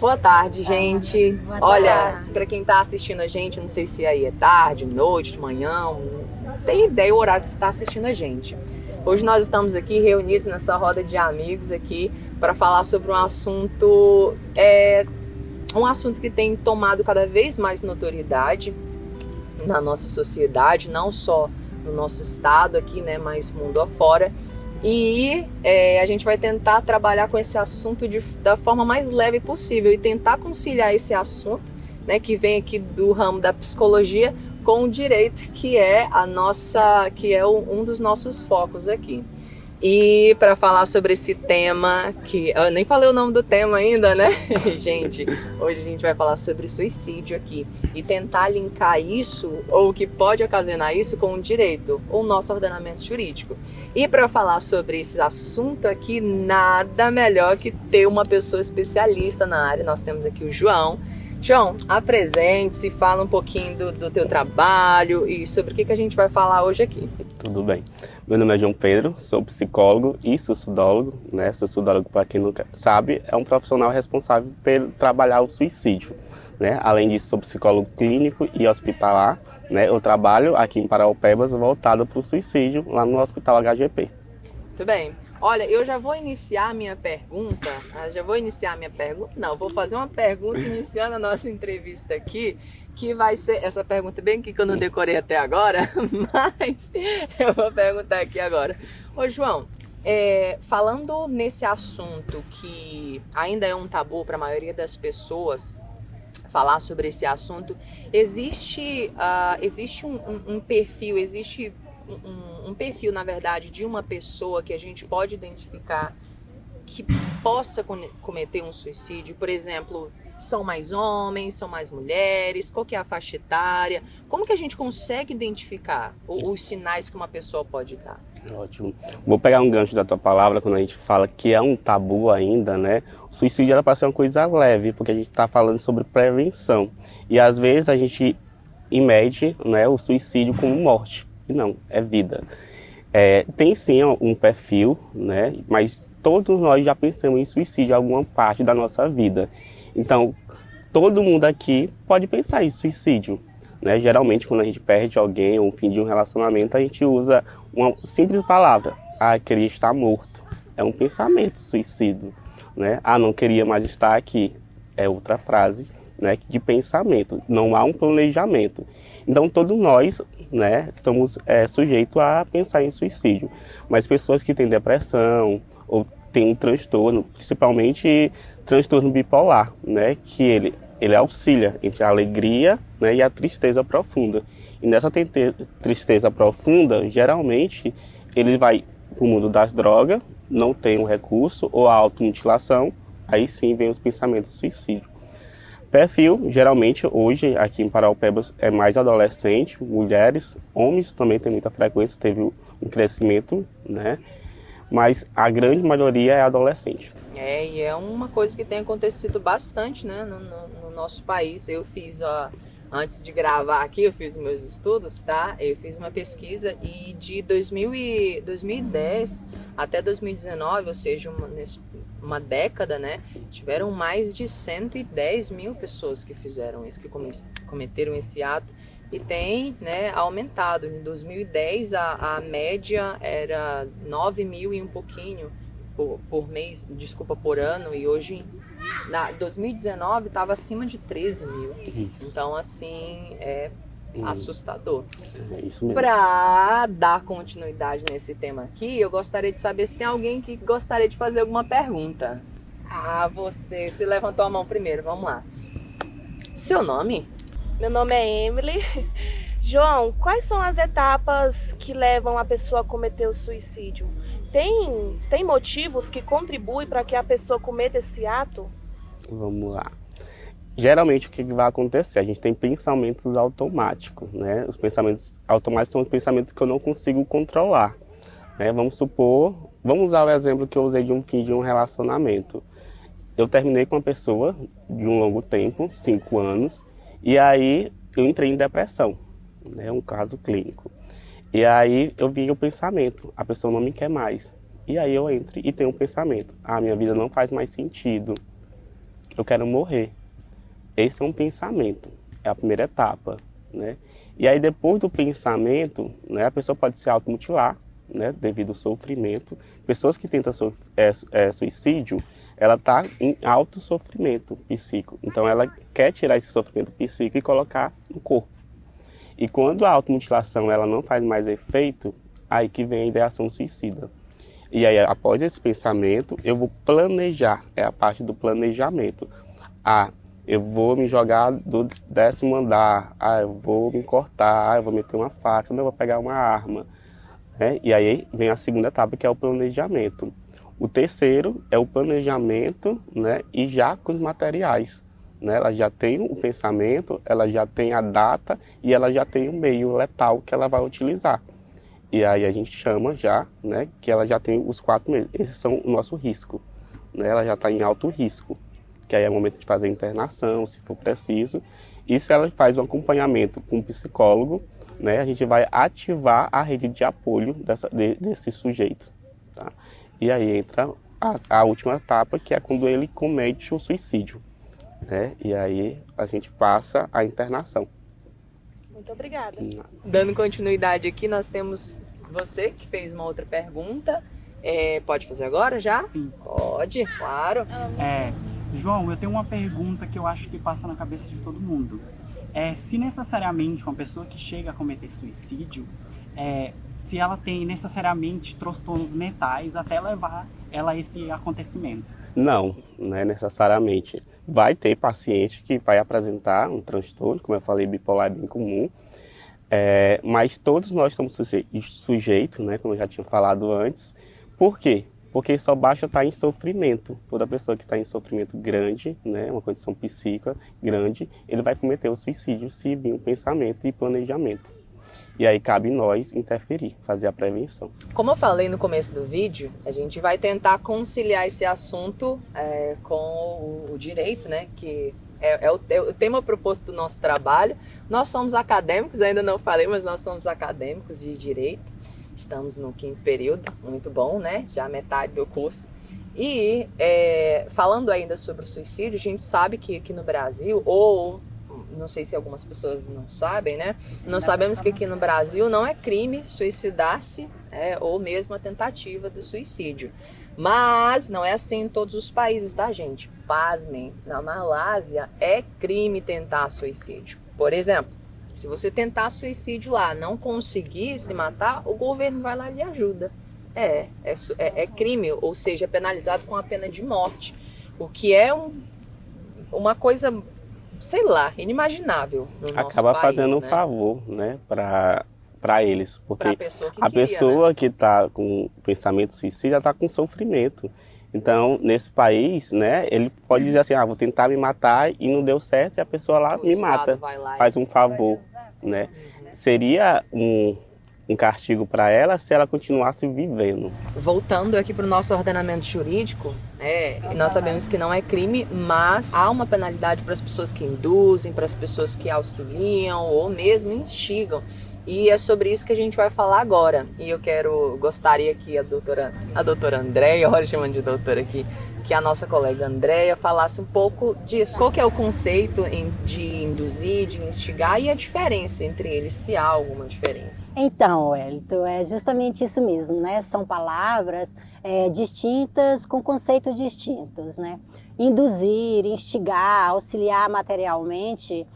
Boa tarde, gente. Boa Olha, tarde. para quem está assistindo a gente, não sei se aí é tarde, noite, manhã, não tem ideia o horário que você está assistindo a gente. Hoje nós estamos aqui reunidos nessa roda de amigos aqui para falar sobre um assunto que tem tomado cada vez mais notoriedade na nossa sociedade, não só no nosso estado aqui, né, mas mundo afora. E a gente vai tentar trabalhar com esse assunto da forma mais leve possível e tentar conciliar esse assunto, né, que vem aqui do ramo da psicologia com o direito, que é um dos nossos focos aqui. E para falar sobre esse tema, que eu nem falei o nome do tema ainda, né? Gente, hoje a gente vai falar sobre suicídio aqui e tentar linkar isso, ou o que pode ocasionar isso, com o direito, ou o nosso ordenamento jurídico. E para falar sobre esse assunto aqui, nada melhor que ter uma pessoa especialista na área. Nós temos aqui o João. João, apresente-se, fala um pouquinho do teu trabalho e sobre o que a gente vai falar hoje aqui. Tudo bem. Meu nome é João Pedro, sou psicólogo e suicidólogo, né? Suicidólogo, para quem não sabe, é um profissional responsável por trabalhar o suicídio, né? Além disso, sou psicólogo clínico e hospitalar, né? Eu trabalho aqui em Paraupebas voltado para o suicídio, lá no Hospital HGP. Muito bem. Olha, eu já vou iniciar a minha pergunta. Não, vou fazer uma pergunta iniciando a nossa entrevista aqui, que vai ser essa pergunta bem que eu não decorei até agora, mas eu vou perguntar aqui agora. Ô João, falando nesse assunto que ainda é um tabu para a maioria das pessoas, falar sobre esse assunto, existe um perfil, um perfil, na verdade, de uma pessoa que a gente pode identificar que possa cometer um suicídio? Por exemplo, são mais homens, são mais mulheres? Qual que é a faixa etária? Como que a gente consegue identificar os sinais que uma pessoa pode dar? Ótimo. Vou pegar um gancho da tua palavra quando a gente fala que é um tabu ainda, né? O suicídio era para ser uma coisa leve, porque a gente está falando sobre prevenção. E às vezes a gente mede, né, o suicídio como morte. E não, é vida. Tem sim um perfil, né? Mas todos nós já pensamos em suicídio em alguma parte da nossa vida. Então, todo mundo aqui pode pensar em suicídio, né? Geralmente, quando a gente perde alguém ou o fim de um relacionamento, a gente usa uma simples palavra: ah, queria estar morto. É um pensamento suicídio, né? Ah, não queria mais estar aqui. É outra frase, né, de pensamento. Não há um planejamento. Então, todos nós, né, estamos sujeitos a pensar em suicídio. Mas pessoas que têm depressão ou têm um transtorno, principalmente transtorno bipolar, né, que ele auxilia entre a alegria, né, e a tristeza profunda. E nessa tristeza profunda, geralmente, ele vai para o mundo das drogas, não tem um recurso, ou a automutilação, aí sim vem os pensamentos de suicídio. Perfil, geralmente, hoje, aqui em Paraupebas, é mais adolescente, mulheres, homens também tem muita frequência, teve um crescimento, né? Mas a grande maioria é adolescente. E é uma coisa que tem acontecido bastante, né, no nosso país. Eu fiz, antes de gravar aqui, eu fiz meus estudos, tá? Eu fiz uma pesquisa e de 2010 até 2019, ou seja, uma década, né, tiveram mais de 110 mil pessoas que fizeram isso, que cometeram esse ato, e tem, né, aumentado. Em 2010 a média era 9 mil e um pouquinho por mês, desculpa, por ano, e hoje, em 2019, estava acima de 13 mil. Então, assim, é assustador. É isso mesmo. Para dar continuidade nesse tema aqui, eu gostaria de saber se tem alguém que gostaria de fazer alguma pergunta. Você levantou a mão primeiro, vamos lá. Seu nome? Meu nome é Emily. João, quais são as etapas que levam a pessoa a cometer o suicídio? Tem motivos que contribuem para que a pessoa cometa esse ato? Vamos lá. Geralmente, o que vai acontecer? A gente tem pensamentos automáticos, né? Os pensamentos automáticos são os pensamentos que eu não consigo controlar, né? Vamos usar o exemplo que eu usei de um fim de um relacionamento. Eu terminei com uma pessoa de um longo tempo, 5 anos, e aí eu entrei em depressão, né? Um caso clínico. E aí eu vi o pensamento: a pessoa não me quer mais. E aí eu entro e tenho um pensamento: minha vida não faz mais sentido. eu quero morrer. Esse é um pensamento, é a primeira etapa, né? E aí depois do pensamento, né, a pessoa pode se automutilar, né, devido ao sofrimento. Pessoas que tentam suicídio, ela está em alto sofrimento psíquico. Então ela quer tirar esse sofrimento psíquico e colocar no corpo. E quando a automutilação ela não faz mais efeito, aí que vem a ideação suicida. E aí após esse pensamento, eu vou planejar, é a parte do planejamento. Eu vou me jogar do 10º andar, eu vou me cortar, eu vou meter uma faca, eu vou pegar uma arma. Né? E aí vem a segunda etapa, que é o planejamento. O terceiro é o planejamento, né? E já com os materiais. Né? Ela já tem o pensamento, ela já tem a data e ela já tem o meio letal que ela vai utilizar. E aí a gente chama já, né, que ela já tem os 4 meses. Esses são o nosso risco. Né? Ela já está em alto risco. Que aí é o momento de fazer internação, se for preciso. E se ela faz um acompanhamento com um psicólogo, né, a gente vai ativar a rede de apoio desse sujeito. Tá? E aí entra a última etapa, que é quando ele comete o suicídio. Né? E aí a gente passa a internação. Muito obrigada. Dando continuidade aqui, nós temos você que fez uma outra pergunta. Pode fazer agora já? Sim. Pode, claro. João, eu tenho uma pergunta que eu acho que passa na cabeça de todo mundo. Se necessariamente uma pessoa que chega a cometer suicídio, se ela tem necessariamente transtornos mentais até levar ela a esse acontecimento. Não, não é necessariamente. Vai ter paciente que vai apresentar um transtorno, como eu falei, bipolar é bem comum, mas todos nós estamos sujeitos, né, como eu já tinha falado antes. Por quê? Porque só basta estar em sofrimento. Toda pessoa que está em sofrimento grande, né, uma condição psíquica grande, ele vai cometer o suicídio se vir um pensamento e planejamento. E aí cabe nós interferir, fazer a prevenção. Como eu falei no começo do vídeo, a gente vai tentar conciliar esse assunto com o direito, né, que é o tema proposto do nosso trabalho. Nós somos acadêmicos, ainda não falei, mas nós somos acadêmicos de direito. Estamos no 5º período, muito bom, né? Já metade do curso. E falando ainda sobre o suicídio, a gente sabe que aqui no Brasil, ou não sei se algumas pessoas não sabem, né? Nós sabemos que aqui no Brasil não é crime suicidar-se, ou mesmo a tentativa do suicídio. Mas não é assim em todos os países, tá, gente? Pasmem, na Malásia é crime tentar suicídio. Por exemplo, se você tentar suicídio lá, não conseguir se matar, o governo vai lá e lhe ajuda. É crime, ou seja, é penalizado com a pena de morte. O que é uma coisa, sei lá, inimaginável no nosso Acaba país, fazendo um né? favor, né, para eles. Porque Pra pessoa que a queria, pessoa né? que está com pensamento suicida está com sofrimento. Então, nesse país, né, ele pode dizer assim, vou tentar me matar e não deu certo, e a pessoa lá O me Estado mata, vai lá e faz um favor, né? Seria um castigo para ela se ela continuasse vivendo. Voltando aqui para o nosso ordenamento jurídico, nós sabemos que não é crime, mas há uma penalidade para as pessoas que induzem, para as pessoas que auxiliam ou mesmo instigam. E é sobre isso que a gente vai falar agora. E eu gostaria que a doutora Andréia, olha chamando de doutora aqui, que a nossa colega Andréia falasse um pouco disso. Qual que é o conceito de induzir, de instigar e a diferença entre eles, se há alguma diferença? Então, Wellington, é justamente isso mesmo, né? São palavras distintas com conceitos distintos, né? Induzir, instigar, auxiliar materialmente,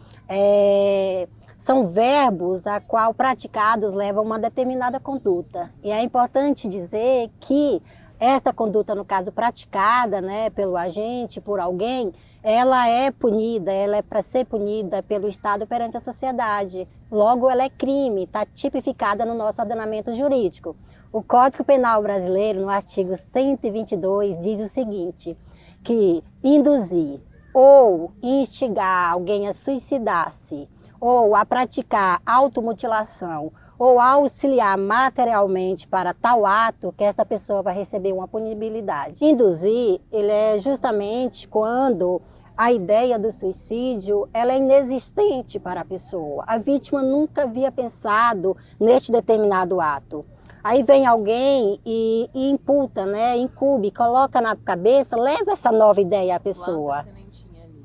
são verbos a qual praticados levam a uma determinada conduta. E é importante dizer que esta conduta, no caso praticada, né, pelo agente, por alguém, ela é punida, ela é para ser punida pelo Estado perante a sociedade. Logo, ela é crime, está tipificada no nosso ordenamento jurídico. O Código Penal brasileiro, no artigo 122, diz o seguinte, que induzir ou instigar alguém a suicidar-se, ou a praticar automutilação, ou auxiliar materialmente para tal ato, que essa pessoa vai receber uma punibilidade. Induzir, ele é justamente quando a ideia do suicídio ela é inexistente para a pessoa. A vítima nunca havia pensado neste determinado ato. Aí vem alguém e imputa, né, incube, coloca na cabeça, leva essa nova ideia à pessoa.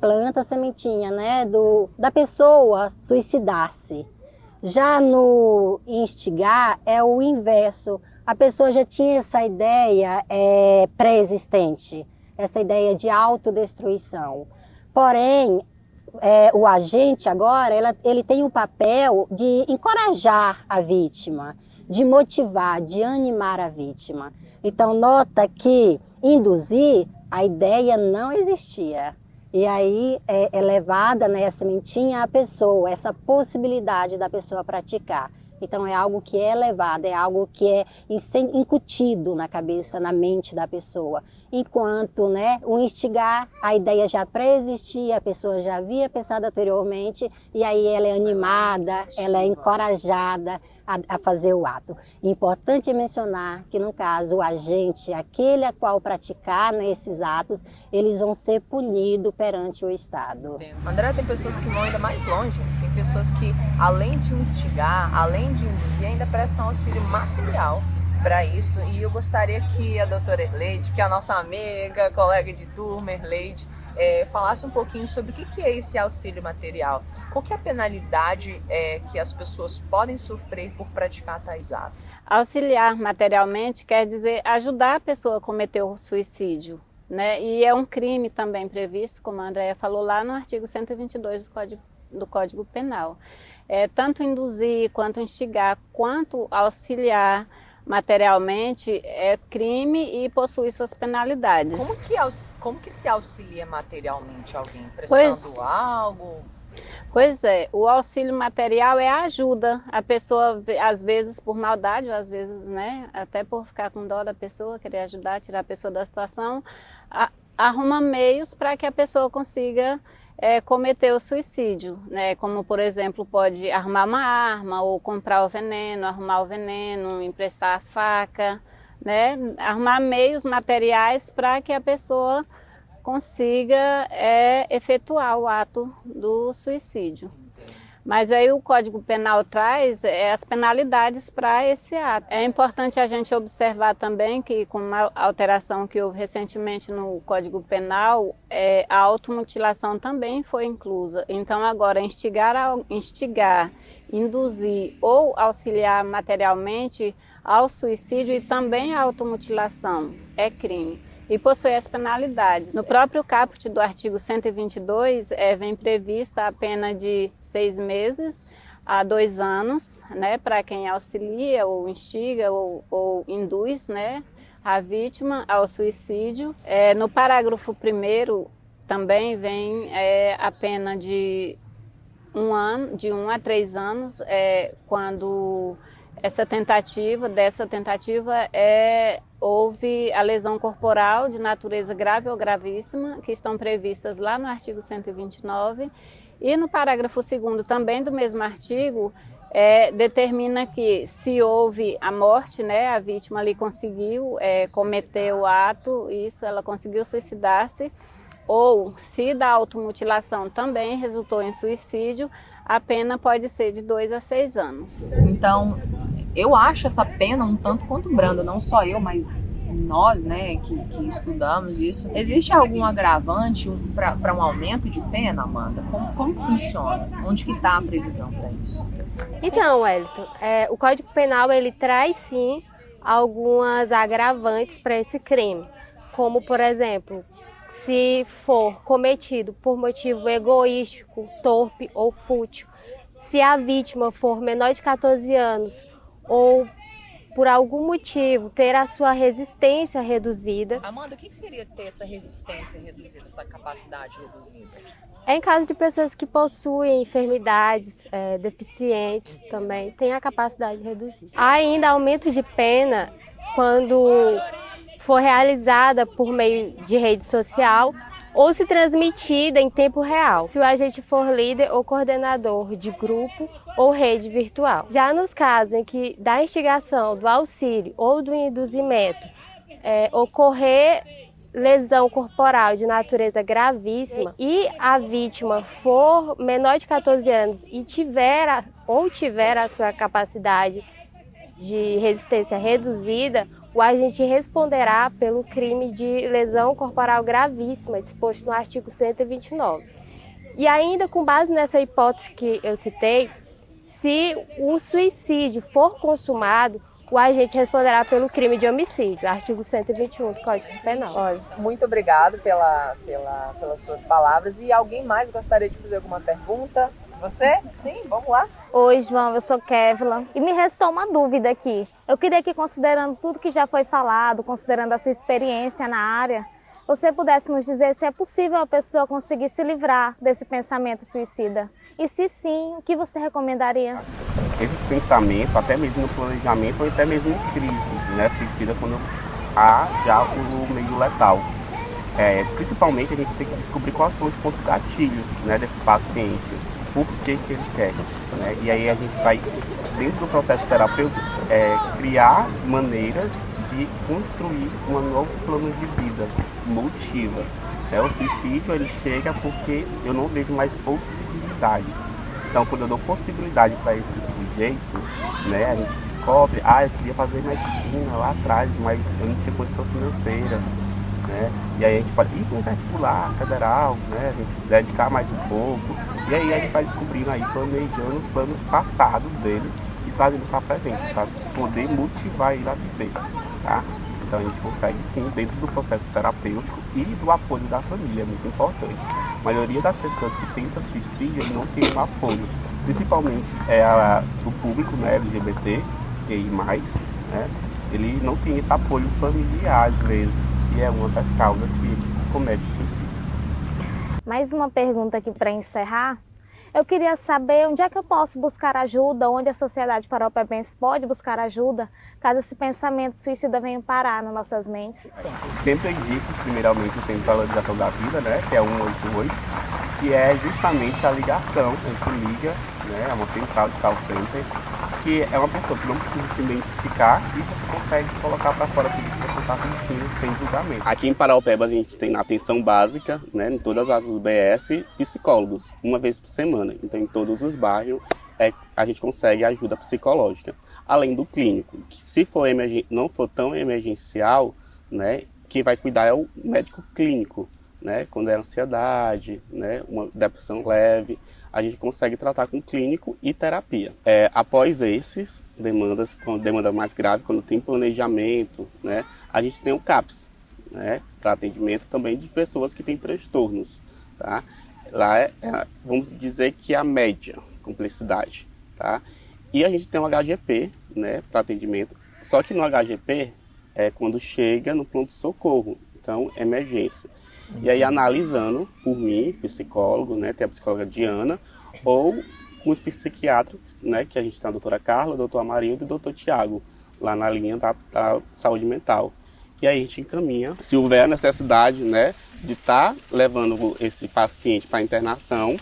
planta a sementinha, né, da pessoa suicidar-se. Já no instigar é o inverso. A pessoa já tinha essa ideia pré-existente, essa ideia de autodestruição. Porém, o agente agora, ele tem o papel de encorajar a vítima, de motivar, de animar a vítima. Então, nota que induzir, a ideia não existia. E aí é levada, né, a sementinha à pessoa, essa possibilidade da pessoa praticar. Então é algo que é levado, é algo que é incutido na cabeça, na mente da pessoa. Enquanto, né, o instigar, a ideia já pré-existia, a pessoa já havia pensado anteriormente, e aí ela é animada, ela é encorajada a fazer o ato. Importante mencionar que, no caso, o agente, aquele a qual praticar, né, esses atos, eles vão ser punidos perante o Estado. André, tem pessoas que vão ainda mais longe, tem pessoas que, além de instigar, além de induzir, ainda prestam auxílio material para isso. E eu gostaria que a doutora Erleide, que é a nossa amiga, colega de turma, Erleide, falasse um pouquinho sobre o que é esse auxílio material. Qual que é a penalidade que as pessoas podem sofrer por praticar tais atos? Auxiliar materialmente quer dizer ajudar a pessoa a cometer o suicídio, né? E é um crime também previsto, como a Andréia falou, lá no artigo 122 do Código Penal. Tanto induzir, quanto instigar, quanto auxiliar materialmente é crime e possui suas penalidades. Como que se auxilia materialmente alguém? Prestando algo? Pois é, o auxílio material é a ajuda. A pessoa, às vezes por maldade, ou às vezes, né, até por ficar com dó da pessoa, querer ajudar, tirar a pessoa da situação, arruma meios para que a pessoa consiga cometer o suicídio, né? Como, por exemplo, pode arrumar uma arma, ou comprar o veneno, arrumar o veneno, emprestar a faca, né? Arrumar meios materiais para que a pessoa consiga efetuar o ato do suicídio. Mas aí o Código Penal traz as penalidades para esse ato. É importante a gente observar também que, com uma alteração que houve recentemente no Código Penal, a automutilação também foi inclusa. Então agora instigar, induzir ou auxiliar materialmente ao suicídio e também à automutilação é crime. E possui as penalidades. No próprio caput do artigo 122, vem prevista a pena de 6 meses a 2 anos, né, para quem auxilia ou instiga ou induz, né, a vítima ao suicídio. No parágrafo 1º também vem a pena de 1 ano, de 1 a 3 anos, quando dessa tentativa houve a lesão corporal de natureza grave ou gravíssima, que estão previstas lá no artigo 129, e no parágrafo 2º também do mesmo artigo, determina que se houve a morte, né, a vítima ali conseguiu cometer o ato, ela conseguiu suicidar-se, ou se da automutilação também resultou em suicídio, a pena pode ser de 2 a 6 anos. Então, eu acho essa pena um tanto quanto branda, não só eu, mas nós, né, que estudamos isso. Existe algum agravante para um aumento de pena, Amanda? Como funciona? Onde que está a previsão para isso? Então, Wellington, o Código Penal ele traz sim algumas agravantes para esse crime, como, por exemplo, se for cometido por motivo egoístico, torpe ou fútil, se a vítima for menor de 14 anos ou por algum motivo ter a sua resistência reduzida. Amanda, o que seria ter essa resistência reduzida, essa capacidade reduzida? Em caso de pessoas que possuem enfermidades, deficientes também, tem a capacidade reduzida. Há ainda aumento de pena quando for realizada por meio de rede social ou se transmitida em tempo real, se o agente for líder ou coordenador de grupo ou rede virtual. Já nos casos em que da instigação, do auxílio ou do induzimento ocorrer lesão corporal de natureza gravíssima e a vítima for menor de 14 anos e tiver a sua capacidade de resistência reduzida, o agente responderá pelo crime de lesão corporal gravíssima, disposto no artigo 129. E ainda com base nessa hipótese que eu citei, se o suicídio for consumado, o agente responderá pelo crime de homicídio, artigo 121 do Código Penal. Olha, muito obrigado pelas suas palavras. E alguém mais gostaria de fazer alguma pergunta? Você? Sim, vamos lá. Oi, João, eu sou Kevla. E me restou uma dúvida aqui. Eu queria que, considerando tudo que já foi falado, considerando a sua experiência na área, você pudesse nos dizer se é possível a pessoa conseguir se livrar desse pensamento suicida. E se sim, o que você recomendaria? Esses pensamentos, até mesmo no planejamento ou até mesmo em crise, né, suicida, quando há já o meio letal. Principalmente a gente tem que descobrir quais são os pontos gatilhos, né, desse paciente, por que ele quer. Né? E aí a gente vai, dentro do processo terapêutico, criar maneiras de construir um novo plano de vida, motiva. O suicídio ele chega porque eu não vejo mais possibilidade. Então, quando eu dou possibilidade para esse sujeito, né, a gente descobre, eu queria fazer medicina lá atrás, mas eu não tinha condição financeira. Né? E aí a gente pode ir para um vestibular federal, né, a gente dedicar mais um pouco. E aí a gente vai descobrindo aí, planejando os planos passados dele e trazendo para frente, para poder motivar ele a viver. Tá? Então a gente consegue sim, dentro do processo terapêutico e do apoio da família, é muito importante. A maioria das pessoas que tentam suicídio não tem um apoio, principalmente do público, né, LGBT, QI+, né, ele não tem esse apoio familiar às vezes, e é uma das causas que ele comete suicídio. Mais uma pergunta aqui para encerrar. Eu queria saber onde é que eu posso buscar ajuda, onde a Sociedade Parauapebas pode buscar ajuda, caso esse pensamento suicida venha parar nas nossas mentes. Sempre indico, primeiramente, o Centro de Valorização da Vida, né, que é 188, que é justamente a ligação, a gente liga, né, é uma central de call center, que é uma pessoa que não precisa se identificar e você consegue colocar para fora tudo que você está sentindo sem julgamento. Aqui em Parauapebas a gente tem na atenção básica, né, em todas as UBS, psicólogos, uma vez por semana. Então em todos os bairros a gente consegue ajuda psicológica. Além do clínico, que se for não for tão emergencial, né, quem vai cuidar é o médico clínico, né, quando é ansiedade, né, uma depressão leve, a gente consegue tratar com clínico e terapia. Após esses demandas, com demanda mais grave, quando tem planejamento, né, a gente tem o CAPS, né, para atendimento também de pessoas que têm transtornos. Tá? Lá vamos dizer que é a média complexidade. Tá? E a gente tem o HGP, né, para atendimento, só que no HGP é quando chega no pronto-socorro, então emergência. E aí analisando por mim, psicólogo, né, tem a psicóloga Diana, ou os psiquiatras, né, que a gente tem a doutora Carla, o doutor Amarildo e o doutor Tiago, lá na linha da saúde mental. E aí a gente encaminha, se houver necessidade, né, de estar levando esse paciente para internação,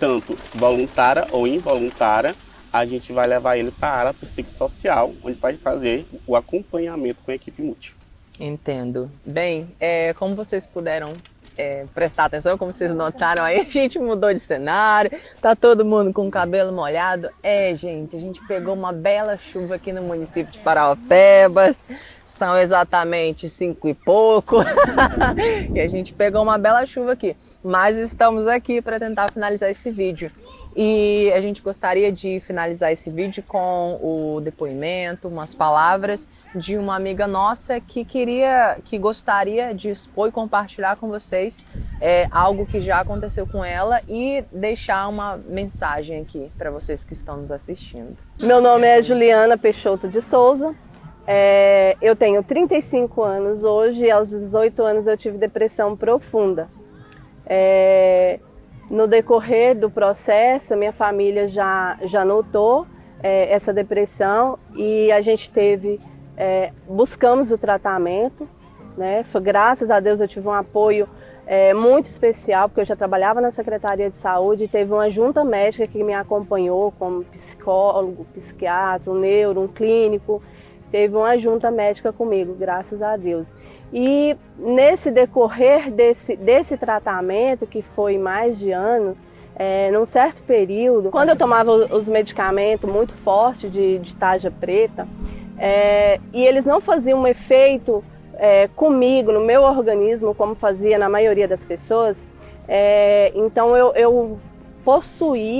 tanto voluntária ou involuntária, a gente vai levar ele para a área psicossocial, onde vai fazer o acompanhamento com a equipe multi. Entendo. Bem, como vocês puderam prestar atenção, como vocês notaram aí, a gente mudou de cenário, tá todo mundo com o cabelo molhado. Gente, a gente pegou uma bela chuva aqui no município de Parauapebas, são exatamente 5 e pouco, e a gente pegou uma bela chuva aqui, mas estamos aqui para tentar finalizar esse vídeo. E a gente gostaria de finalizar esse vídeo com o depoimento, umas palavras de uma amiga nossa que gostaria de expor e compartilhar com vocês algo que já aconteceu com ela e deixar uma mensagem aqui para vocês que estão nos assistindo. Meu nome é Juliana Peixoto de Souza, eu tenho 35 anos hoje e aos 18 anos eu tive depressão profunda. No decorrer do processo, a minha família já notou essa depressão e a gente buscamos o tratamento, né? Graças a Deus eu tive um apoio muito especial, porque eu já trabalhava na Secretaria de Saúde e teve uma junta médica que me acompanhou como psicólogo, psiquiatra, um neuro, um clínico, teve uma junta médica comigo, graças a Deus. E nesse decorrer desse tratamento, que foi mais de ano, num certo período, quando eu tomava os medicamentos muito fortes de tarja preta, e eles não faziam um efeito comigo, no meu organismo, como fazia na maioria das pessoas. Então eu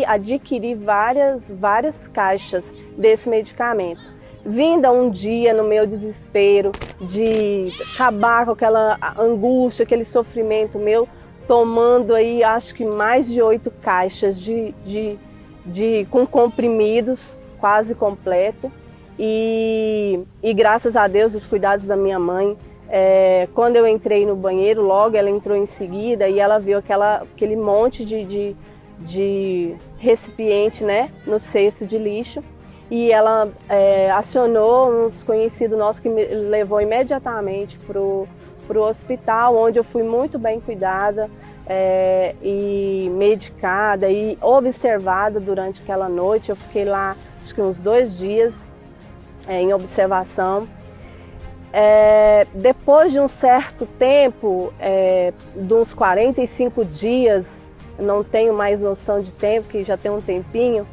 adquiri várias caixas desse medicamento. Vinda um dia no meu desespero de acabar com aquela angústia, aquele sofrimento meu, tomando aí acho que mais de 8 caixas com comprimidos, quase completo. E graças a Deus, os cuidados da minha mãe, quando eu entrei no banheiro, logo ela entrou em seguida e ela viu aquele monte de recipiente, né, no cesto de lixo. E ela acionou uns conhecidos nossos que me levou imediatamente para o hospital, onde eu fui muito bem cuidada e medicada e observada durante aquela noite. Eu fiquei lá acho que uns 2 dias em observação. Depois de um certo tempo, de uns 45 dias, não tenho mais noção de tempo, que já tem um tempinho,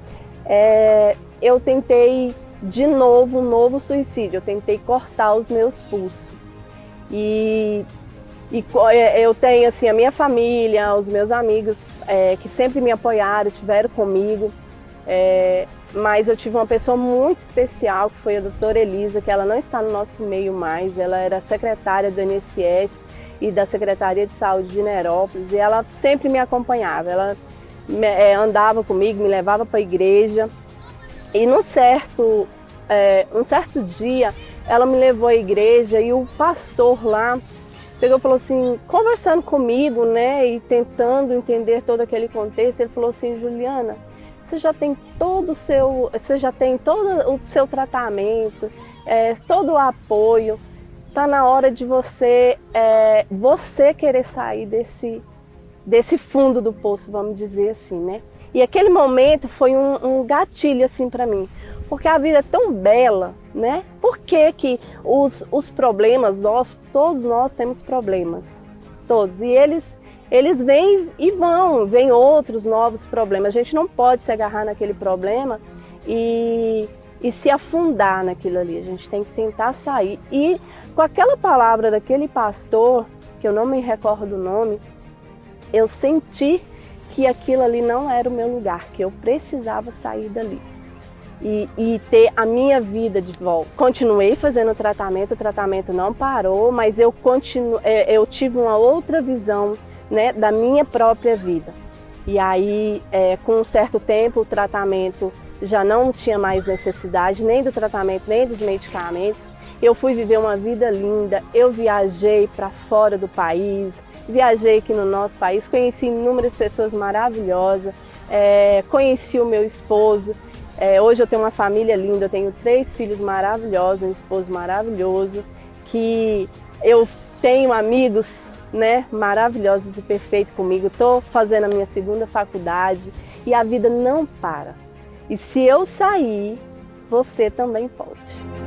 eu tentei de novo um novo suicídio. Eu tentei cortar os meus pulsos. E eu tenho assim, a minha família, os meus amigos que sempre me apoiaram, estiveram comigo. Mas eu tive uma pessoa muito especial, que foi a doutora Elisa, que ela não está no nosso meio mais. Ela era secretária do INSS e da Secretaria de Saúde de Nerópolis, e ela sempre me acompanhava. Ela andava comigo, me levava para a igreja. E um certo dia, ela me levou à igreja e o pastor lá pegou e falou assim, conversando comigo, né, e tentando entender todo aquele contexto, ele falou assim, Juliana, você já tem todo o seu tratamento, todo o apoio, está na hora de você querer sair desse fundo do poço, vamos dizer assim, né? E aquele momento foi um gatilho assim para mim, porque a vida é tão bela, né? Por que que os problemas, todos nós temos problemas, todos, e eles vêm e vêm outros novos problemas. A gente não pode se agarrar naquele problema e se afundar naquilo ali, a gente tem que tentar sair. E com aquela palavra daquele pastor, que eu não me recordo o nome, eu senti que aquilo ali não era o meu lugar, que eu precisava sair dali e ter a minha vida de volta. Continuei fazendo o tratamento não parou, mas eu tive uma outra visão, né, da minha própria vida. E aí, com um certo tempo, o tratamento já não tinha mais necessidade, nem do tratamento, nem dos medicamentos. Eu fui viver uma vida linda, eu viajei para fora do país, viajei aqui no nosso país, conheci inúmeras pessoas maravilhosas, conheci o meu esposo. Hoje eu tenho uma família linda, eu tenho 3 filhos maravilhosos, um esposo maravilhoso, que eu tenho amigos, né, maravilhosos e perfeitos comigo. Estou fazendo a minha 2ª faculdade e a vida não para. E se eu sair, você também pode.